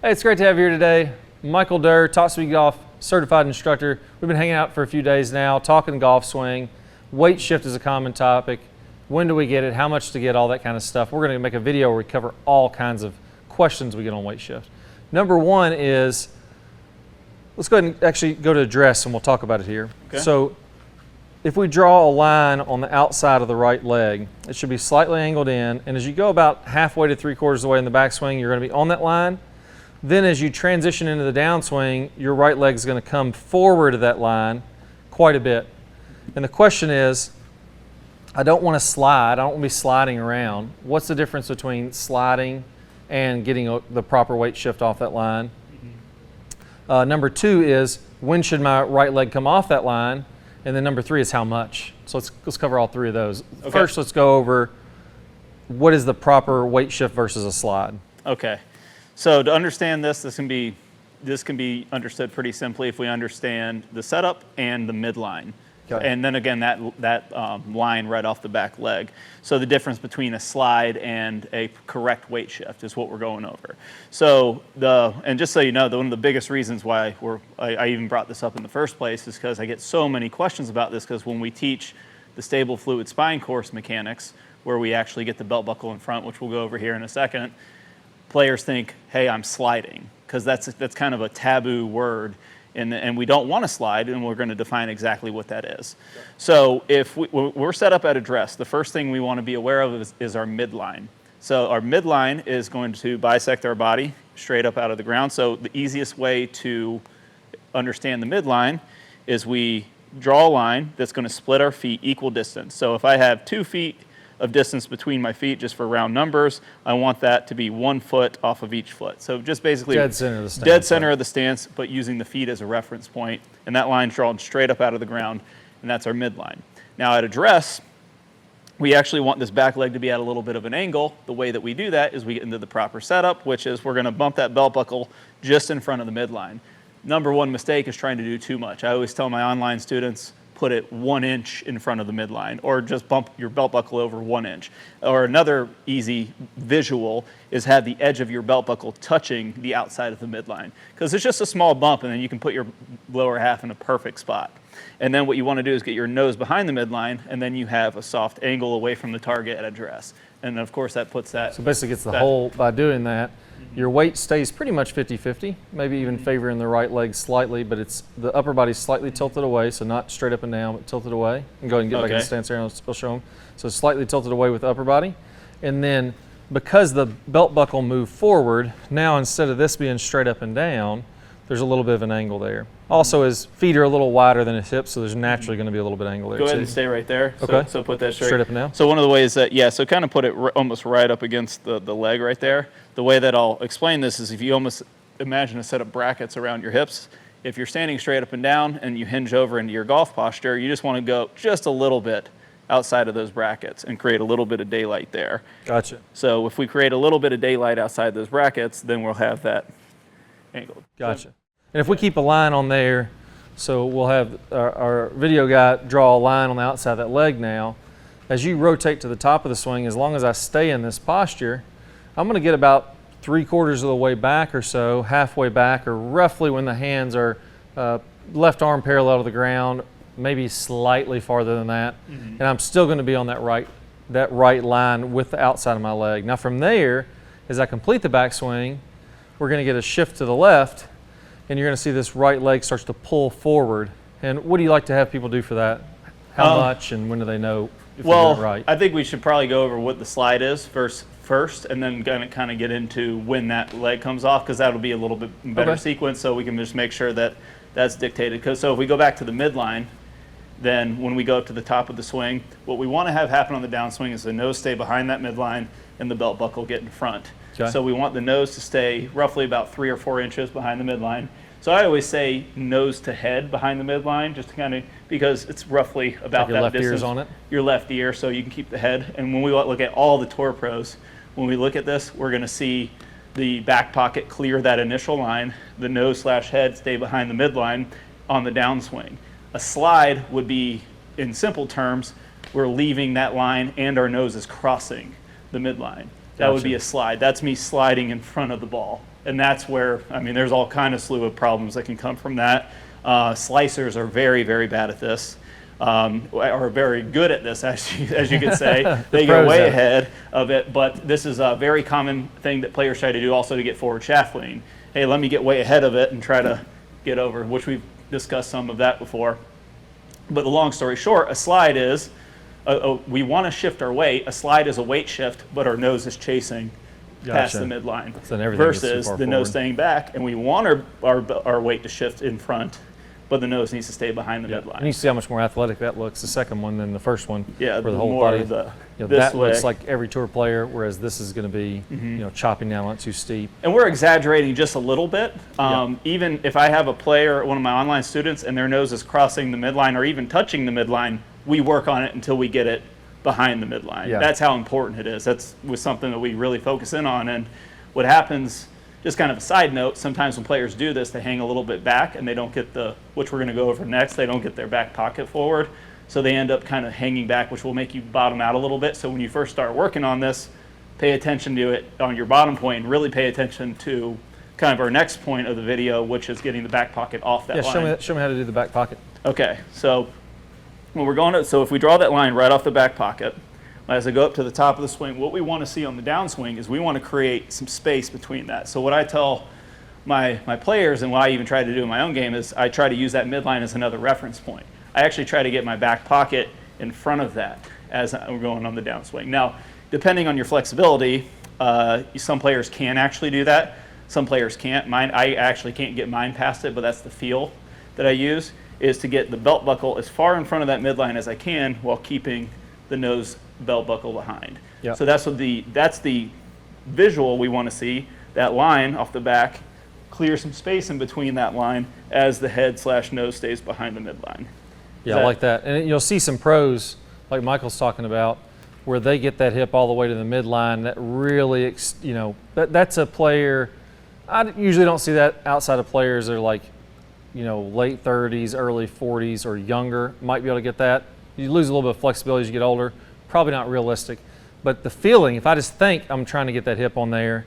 Hey, it's great to have you here today. Michael Durr, Top Speed Golf certified instructor. We've been hanging out for a few days now, talking golf swing. Weight shift is a common topic. When do we get it? How much to get? All that kind of stuff. We're going to make a video where we cover all kinds of questions we get on weight shift. Number one is, let's go ahead and actually go to address and we'll talk about it here. Okay. So if we draw a line on the outside of the right leg, it should be slightly angled in, and as you go about halfway to 3/4 of the way in the backswing, you're going to be on that line. Then as you transition into the downswing, your right leg is going to come forward of that line quite a bit. And the question is, I don't want to slide, I don't want to be sliding around. What's the difference between sliding and getting the proper weight shift off that line? Number two is, when should my right leg come off that line? And then number three is how much. So let's cover all three of those. Okay. First, let's go over what is the proper weight shift versus a slide. Okay. So to understand this can be understood pretty simply if we understand the setup and the midline. Okay. And then again, that line right off the back leg. So the difference between a slide and a correct weight shift is what we're going over. So and just so you know, one of the biggest reasons why I even brought this up in the first place is because I get so many questions about this, because when we teach the stable fluid spine course mechanics, where we actually get the belt buckle in front, which we'll go over here in a second, players think, hey, I'm sliding, because that's kind of a taboo word, and we don't want to slide, and we're going to define exactly what that is. Okay. So if we're set up at address, the first thing we want to be aware of is our midline. So our midline is going to bisect our body straight up out of the ground. So the easiest way to understand the midline is we draw a line that's going to split our feet equal distance. So if I have 2 feet of distance between my feet, just for round numbers, I want that to be 1 foot off of each foot. So just basically dead center of the stance, dead center of the stance, but using the feet as a reference point, and that line's drawn straight up out of the ground, and that's our midline. Now at address, we actually want this back leg to be at a little bit of an angle. The way that we do that is we get into the proper setup, which is we're going to bump that belt buckle just in front of the midline. Number one mistake is trying to do too much. I always tell my online students, put it 1 inch in front of the midline, or just bump your belt buckle over 1 inch. Or another easy visual is have the edge of your belt buckle touching the outside of the midline, because it's just a small bump, and then you can put your lower half in a perfect spot. And then what you want to do is get your nose behind the midline, and then you have a soft angle away from the target at address. And of course that puts that. So basically gets the whole, by doing that, your weight stays pretty much 50-50, maybe even favoring the right leg slightly, but it's the upper body's slightly tilted away, so not straight up and down, but tilted away. And go ahead and get back in the stance there, and I'll show them. So slightly tilted away with the upper body. And then because the belt buckle moved forward, now instead of this being straight up and down, there's a little bit of an angle there. Also, his feet are a little wider than his hips, so there's naturally going to be a little bit of angle there. Go ahead and stay right there. Okay. So put that straight up and down. So one of the ways that, so kind of put it almost right up against the leg right there. The way that I'll explain this is if you almost imagine a set of brackets around your hips. If you're standing straight up and down and you hinge over into your golf posture, you just want to go just a little bit outside of those brackets and create a little bit of daylight there. Gotcha. So if we create a little bit of daylight outside those brackets, then we'll have that angle. Gotcha. And if we keep a line on there, so we'll have our video guy draw a line on the outside of that leg now. As you rotate to the top of the swing, as long as I stay in this posture, I'm going to get about 3/4 of the way back or so, halfway back, or roughly when the hands are left arm parallel to the ground, maybe slightly farther than that. Mm-hmm. And I'm still going to be on that right line with the outside of my leg. Now from there, as I complete the backswing, we're going to get a shift to the left, and you're going to see this right leg starts to pull forward. And what do you like to have people do for that? How much, and when do they know if they're doing it right? I think we should probably go over what the slide is first, and then kind of get into when that leg comes off, because that'll be a little bit better sequence, so we can just make sure that that's dictated. So if we go back to the midline, then when we go up to the top of the swing, what we want to have happen on the downswing is the nose stay behind that midline and the belt buckle get in front. Okay. So we want the nose to stay roughly about 3 or 4 inches behind the midline. So I always say nose to head behind the midline, just to kind of, because it's roughly about your that left distance. ear's on it? Your left ear, so you can keep the head. And when we look at all the tour pros, when we look at this, we're going to see the back pocket clear that initial line, the nose/head stay behind the midline on the downswing. A slide would be, in simple terms, we're leaving that line and our nose is crossing the midline. That would be a slide. That's me sliding in front of the ball. And that's where, I mean, there's all kind of slew of problems that can come from that. Slicers are very, very bad at this. Are very good at this, as you could say. They go way ahead of it, but this is a very common thing that players try to do also to get forward shaft lean. Hey, let me get way ahead of it and try to get over, which we've discussed some of that before. But the long story short, a slide is, we want to shift our weight. A slide is a weight shift, but our nose is chasing past the midline. So versus the nose staying back, and we want our weight to shift in front, but the nose needs to stay behind the midline. And you see how much more athletic that looks, the second one, than the first one. Yeah, where the whole more body, of the, that looks like every tour player, whereas this is going to be, chopping down not too steep. And we're exaggerating just a little bit. Even if I have a player, one of my online students, and their nose is crossing the midline or even touching the midline, we work on it until we get it behind the midline. Yeah. That's how important it is. That's was something that we really focus in on. And what happens, just kind of a side note, sometimes when players do this, they hang a little bit back and they don't get which we're going to go over next, they don't get their back pocket forward. So they end up kind of hanging back, which will make you bottom out a little bit. So when you first start working on this, pay attention to it on your bottom point, and really pay attention to kind of our next point of the video, which is getting the back pocket off that line. Yeah, show me how to do the back pocket. Okay, so when we're going to, so if we draw that line right off the back pocket, as I go up to the top of the swing, what we want to see on the downswing is we want to create some space between that. So what I tell my players, and what I even try to do in my own game, is I try to use that midline as another reference point. I actually try to get my back pocket in front of that as we're going on the downswing. Now, depending on your flexibility, some players can actually do that. Some players can't. I actually can't get mine past it, but that's the feel that I use, is to get the belt buckle as far in front of that midline as I can while keeping the nose belt buckle behind. Yep. So that's the visual we want to see. That line off the back, clear some space in between that line as the head/nose stays behind the midline. Yeah, I like that. And you'll see some pros, like Michael's talking about, where they get that hip all the way to the midline. That really, that's a player. I usually don't see that outside of players that are like, late 30s, early 40s, or younger. Might be able to get that. You lose a little bit of flexibility as you get older. Probably not realistic. But the feeling, if I just think I'm trying to get that hip on there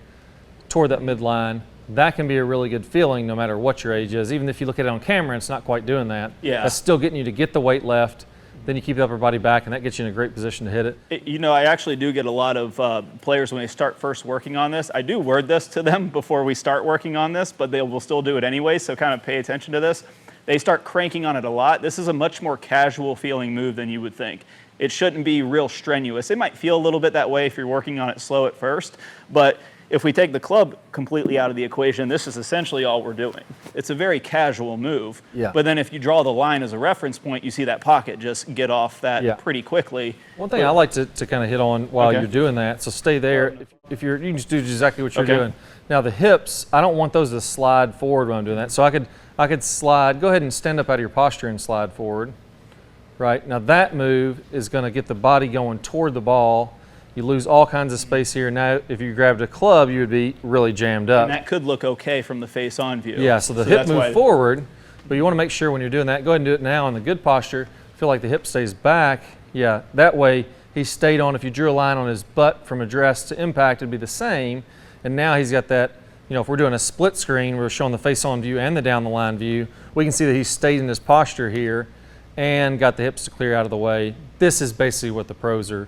toward that midline, that can be a really good feeling no matter what your age is. Even if you look at it on camera, it's not quite doing that. Yeah. That's still getting you to get the weight left. Then you keep the upper body back, and that gets you in a great position to hit it. I actually do get a lot of players when they start first working on this. I do word this to them before we start working on this, but they will still do it anyway, so kind of pay attention to this. They start cranking on it a lot. This is a much more casual feeling move than you would think. It shouldn't be real strenuous. It might feel a little bit that way if you're working on it slow at first, but if we take the club completely out of the equation, this is essentially all we're doing. It's a very casual move, but then if you draw the line as a reference point, you see that pocket just get off that pretty quickly. One thing I like to kind of hit on while you're doing that, so stay there. If you can just do exactly what you're doing. Now the hips, I don't want those to slide forward when I'm doing that. So I could slide, go ahead and stand up out of your posture and slide forward. Right, now that move is going to get the body going toward the ball. You lose all kinds of space here. Now, if you grabbed a club, you would be really jammed up. And that could look okay from the face-on view. Yeah, so the hip move forward, but you want to make sure when you're doing that, go ahead and do it now in the good posture. Feel like the hip stays back. Yeah, that way he stayed on. If you drew a line on his butt from address to impact, it'd be the same. And now he's got that, if we're doing a split screen, we're showing the face-on view and the down-the-line view, we can see that he stayed in his posture here and got the hips to clear out of the way. This is basically what the pros are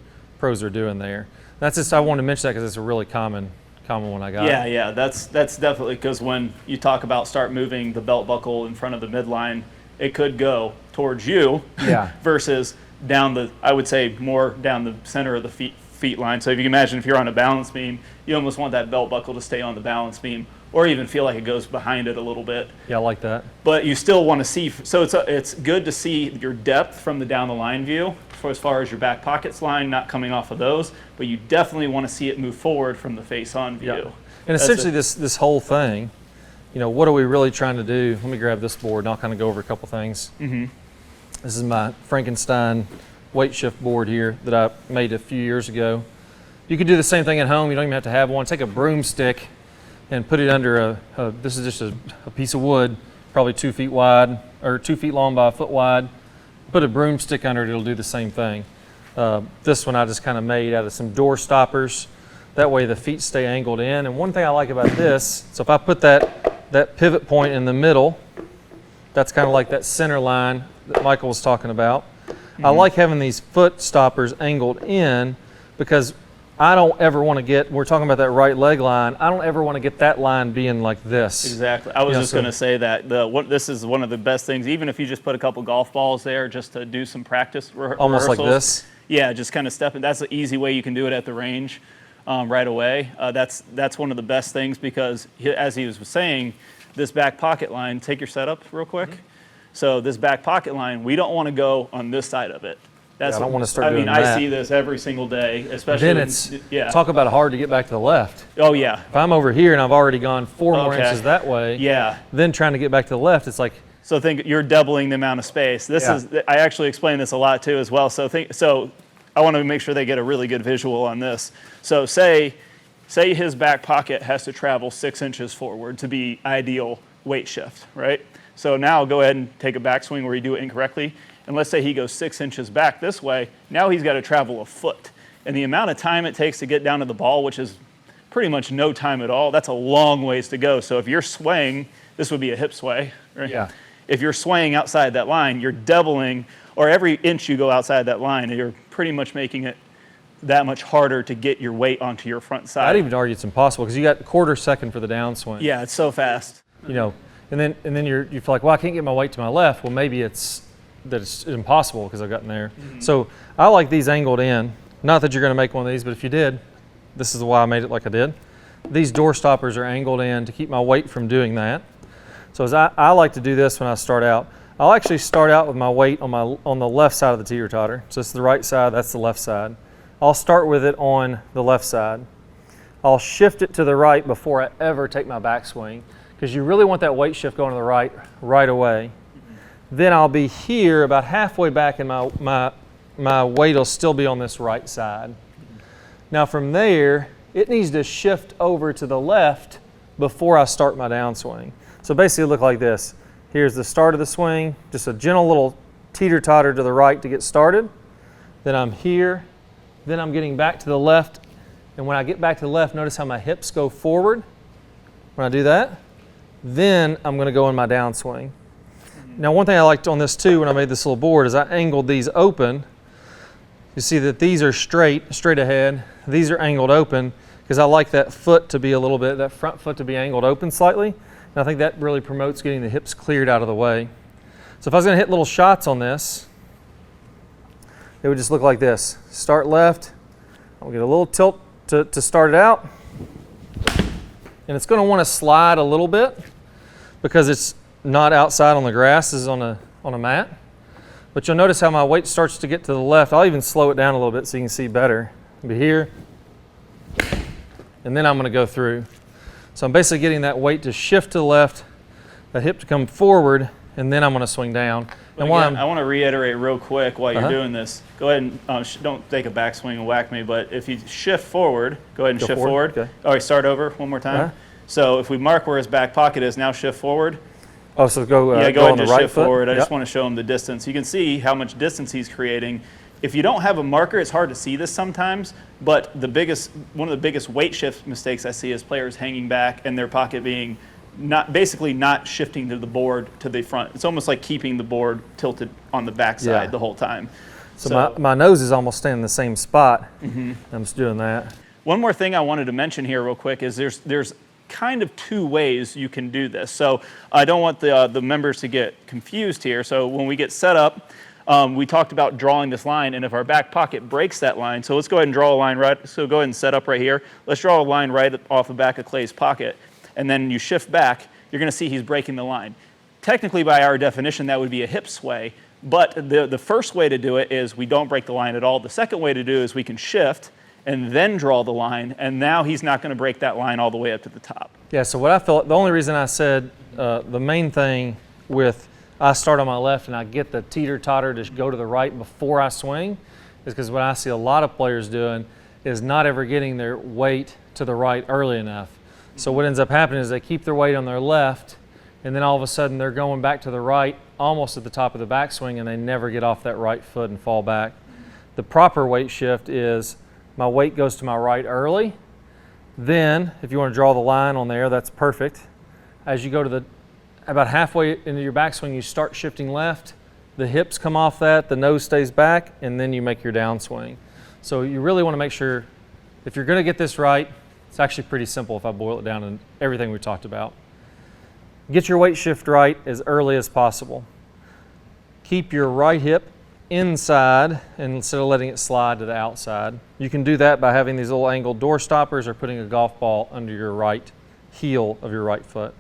doing there. That's just, I wanted to mention that because it's a really common one I got. Yeah, that's definitely, because when you talk about start moving the belt buckle in front of the midline, it could go towards you versus down I would say more down the center of the feet line. So if you can imagine if you're on a balance beam, you almost want that belt buckle to stay on the balance beam, or even feel like it goes behind it a little bit. Yeah, I like that. But you still want to see, so it's good to see your depth from the down the line view, for as far as your back pockets line, not coming off of those, but you definitely want to see it move forward from the face-on view. Yeah. And essentially this whole thing, what are we really trying to do? Let me grab this board and I'll kind of go over a couple things. This is my Frankenstein weight shift board here that I made a few years ago. You could do the same thing at home. You don't even have to have one. Take a broomstick and put it under this is just a piece of wood, probably 2 feet wide or 2 feet long by 1 foot wide. Put a broomstick under it, it'll do the same thing. This one I just kind of made out of some door stoppers That way the feet stay angled in. And one thing I like about this, so if I put that pivot point in the middle, that's kind of like that center line that Michael was talking about. I like having these foot stoppers angled in because I don't ever want to get, we're talking about that right leg line, I don't ever want to get that line being like this. Exactly. I was just going to say that this is one of the best things, even if you just put a couple golf balls there just to do some practice almost rehearsals. Like this? Yeah, just kind of stepping. That's an easy way you can do it at the range right away. That's one of the best things because, as he was saying, this back pocket line, take your setup real quick. So this back pocket line, we don't want to go on this side of it. I don't want to start doing that. I see this every single day, especially. Then it's, talk about hard to get back to the left. Oh, yeah. If I'm over here and I've already gone 4 more inches that way, then trying to get back to the left, it's like. So think you're doubling the amount of space. I actually explain this a lot too as well. So I want to make sure they get a really good visual on this. So say his back pocket has to travel 6 inches forward to be ideal weight shift, right? So now go ahead and take a backswing where you do it incorrectly. And let's say he goes 6 inches back this way. Now he's got to travel a foot. And the amount of time it takes to get down to the ball, which is pretty much no time at all, that's a long ways to go. So if you're swaying, this would be a hip sway, right? Yeah. If you're swaying outside that line, you're doubling, or every inch you go outside that line, you're pretty much making it that much harder to get your weight onto your front side. I'd even argue it's impossible because you got a quarter second for the downswing. Yeah, it's so fast. You know, and then you feel like, well, I can't get my weight to my left. Well, maybe it's impossible because I've gotten there. So I like these angled in. Not that you're going to make one of these, but if you did, this is why I made it like I did. These door stoppers are angled in to keep my weight from doing that. So as I like to do this when I start out, I'll actually start out with my weight on the left side of the teeter-totter. So it's the right side, that's the left side. I'll start with it on the left side. I'll shift it to the right before I ever take my backswing because you really want that weight shift going to the right away. Then I'll be here about halfway back and my weight will still be on this right side. Now from there, it needs to shift over to the left before I start my downswing. So basically it look like this. Here's the start of the swing, just a gentle little teeter-totter to the right to get started. Then I'm here, then I'm getting back to the left. And when I get back to the left, notice how my hips go forward. When I do that, then I'm gonna go in my downswing. Now one thing I liked on this too when I made this little board is I angled these open. You see that these are straight ahead. These are angled open because I like that foot to be a little bit, that front foot to be angled open slightly. And I think that really promotes getting the hips cleared out of the way. So if I was gonna hit little shots on this, it would just look like this. Start left, I'll get a little tilt to start it out. And it's gonna wanna slide a little bit because it's not outside on the grass, this is on a mat. But you'll notice how my weight starts to get to the left. I'll even slow it down a little bit so you can see better. I'll be here, and then I'm gonna go through. So I'm basically getting that weight to shift to the left, that hip to come forward, and then I'm gonna swing down. And again, I wanna reiterate real quick while you're doing this. Go ahead and don't take a backswing and whack me, but if you shift forward, go ahead and shift forward. Okay. All right, start over one more time. So if we mark where his back pocket is, now shift forward. Oh, so go ahead on and the just right shift foot. forward. I just want to show him the distance. You can see how much distance he's creating. If you don't have a marker, it's hard to see this sometimes, but one of the biggest weight shift mistakes I see is players hanging back and their pocket being basically not shifting to the board to the front. It's almost like keeping the board tilted on the backside the whole time. So my nose is almost staying in the same spot. I'm just doing that. One more thing I wanted to mention here real quick is there's kind of 2 ways you can do this. So I don't want the members to get confused here. So when we get set up, we talked about drawing this line, and if our back pocket breaks that line, so let's go ahead and draw a line right, so go ahead and set up right here. Let's draw a line right off the back of Clay's pocket, and then you shift back, you're gonna see he's breaking the line. Technically by our definition, that would be a hip sway, but the first way to do it is we don't break the line at all. The second way to do it is we can shift, and then draw the line, and now he's not going to break that line all the way up to the top. Yeah, so what I felt, the only reason I said the main thing with I start on my left and I get the teeter-totter to go to the right before I swing is because what I see a lot of players doing is not ever getting their weight to the right early enough. So what ends up happening is they keep their weight on their left, and then all of a sudden they're going back to the right almost at the top of the backswing, and they never get off that right foot and fall back. The proper weight shift is my weight goes to my right early, Then, if you want to draw the line on there, that's perfect. As you go to about halfway into your backswing, you start shifting left. The hips come off that, the nose stays back, and then you make your downswing. So you really want to make sure, if you're going to get this right, it's actually pretty simple if I boil it down to everything we talked about. Get your weight shift right as early as possible. Keep your right hip inside instead of letting it slide to the outside. You can do that by having these little angled door stoppers or putting a golf ball under your right heel of your right foot.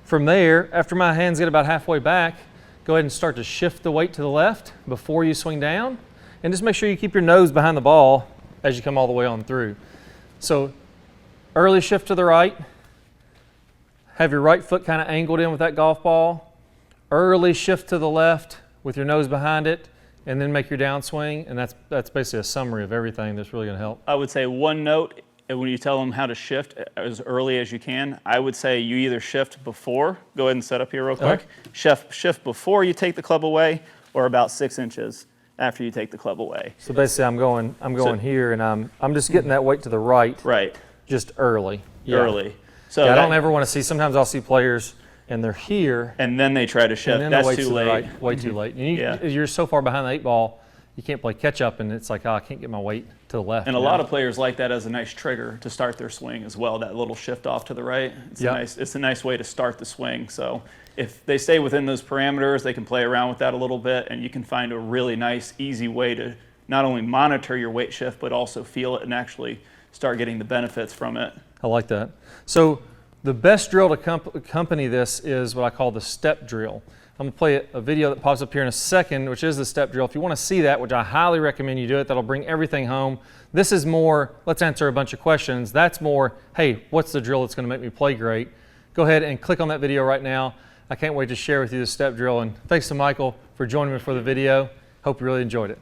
From there, after my hands get about halfway back, go ahead and start to shift the weight to the left before you swing down, and just make sure you keep your nose behind the ball as you come all the way on through. So early shift to the right, have your right foot kind of angled in with that golf ball, early shift to the left with your nose behind it, and then make your downswing, and that's basically a summary of everything that's really going to help. I would say one note, when you tell them how to shift as early as you can, I would say you either shift before, go ahead and set up here real quick, shift before you take the club away, or about 6 inches after you take the club away. So basically I'm going here, and I'm just getting that weight to the right. Right. Just early. Yeah. Early. So yeah, I don't ever want to see, sometimes I'll see players and they're here. And then they try to shift. And then that's the too to late. The right, way too late. And you're so far behind the 8 ball, you can't play catch up, and it's like, oh, I can't get my weight to the left. And a lot of players like that as a nice trigger to start their swing as well, that little shift off to the right. It's a nice way to start the swing. So if they stay within those parameters, they can play around with that a little bit, and you can find a really nice, easy way to not only monitor your weight shift, but also feel it and actually start getting the benefits from it. I like that. So the best drill to accompany this is what I call the step drill. I'm going to play a video that pops up here in a second, which is the step drill. If you want to see that, which I highly recommend you do it, that'll bring everything home. This is more, let's answer a bunch of questions. That's more, hey, what's the drill that's going to make me play great? Go ahead and click on that video right now. I can't wait to share with you the step drill. And thanks to Michael for joining me for the video. Hope you really enjoyed it.